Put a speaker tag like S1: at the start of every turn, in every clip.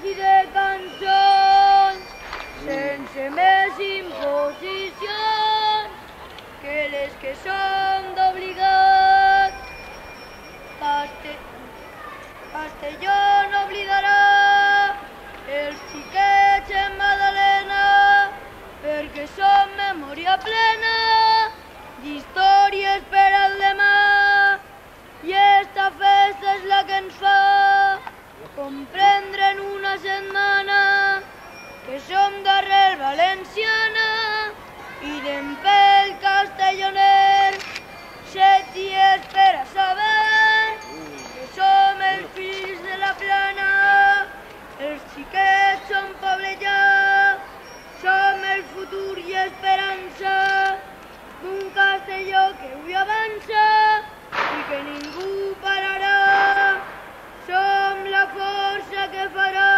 S1: i de cançons, sense més imposicions que les que som d'obligat. Castelló no oblidarà els xiquets en Madalena, perquè som memòria plena d'històries per al demà. I esta festa és la que ens fa comprendre en una setmana que som d'arrel valenciana i d'empel castelloner. 7 dies per a saber que som els fills de la plana, els xiquets som poble ja, som el futur i esperança d'un Castelló que avui avança i que ningú pararà. Som la força que farà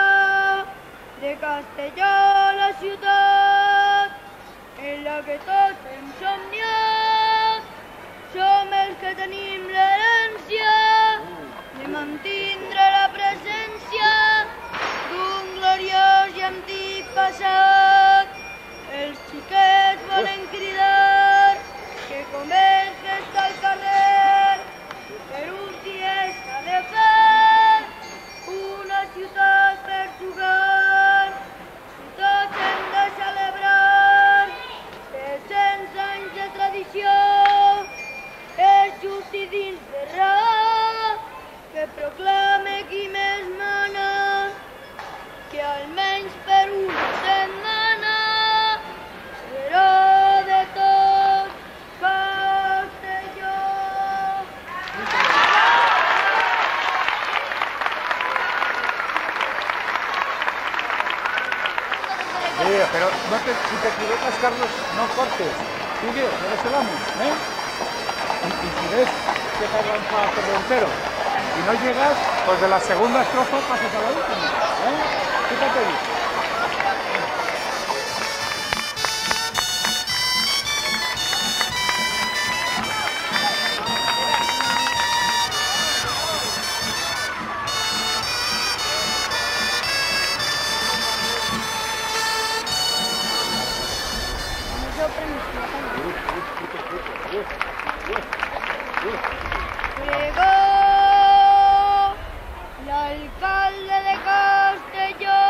S1: de Castelló la ciutat en la que tots hem somniat. Som els que tenim l'herència de mantindre la presència d'un gloriós i antic passat. Els xiquets volen cridar que comença a estar al carrer, per uns dies s'ha de fer una ciutat per jugar. I tots hem de celebrar 300 anys de tradició. És just i dins de raó que proclame qui més mana, que almenys per una setmana serà de tot Castelló.
S2: Sí, pero no si te equivocas, Carlos, no cortes. Sigue, eres el amo, ¿eh? Y si ves que te avanza por el entero y no llegas, pues de la segunda estrofa pasas a la última, ¿eh? Fíjate bien.
S1: Pregó l'alcalde de Castelló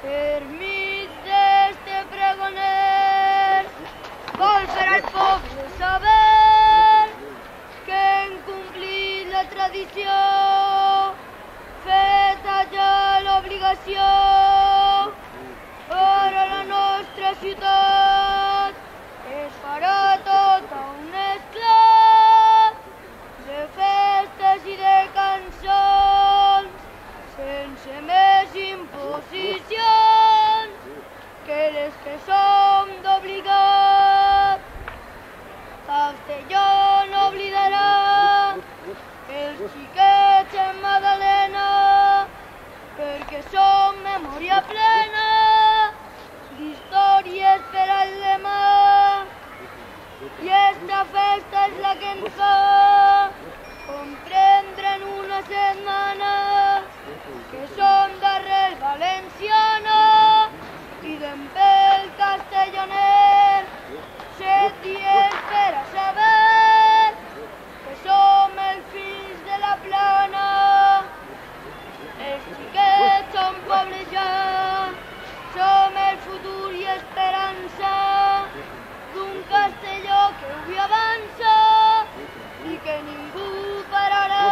S1: permís d'este pregoner, vol fer al poble saber que hem complit la tradició, feta ja l'obligació. Ara la nostra ciutat es farà tota un esclat de festes i de cançons, sense més imposicions que les que som d'obligat. Castelló no oblidarà els xiquets en Madalena, perquè som memòria plena d'històries per al demà. I esta festa és la que ens fa comprendre en una setmana que som d'arrel valenciana i d'empel castelloner. 7 dies per a saber que som els fills de la plana, els xiquets som poble ja, som el futur i esperança d'un Castelló que avui avança i que ningú pararà.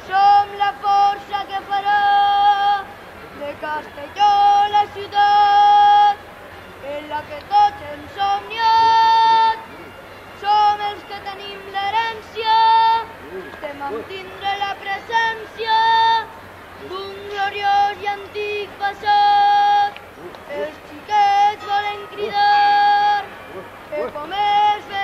S1: Som la força que farà de Castelló la ciutat en la que tots hem somniat. Som els que tenim l'herència de mantindre la presència d'un gloriós i antic passat. Els xiquets volen cridar que comença a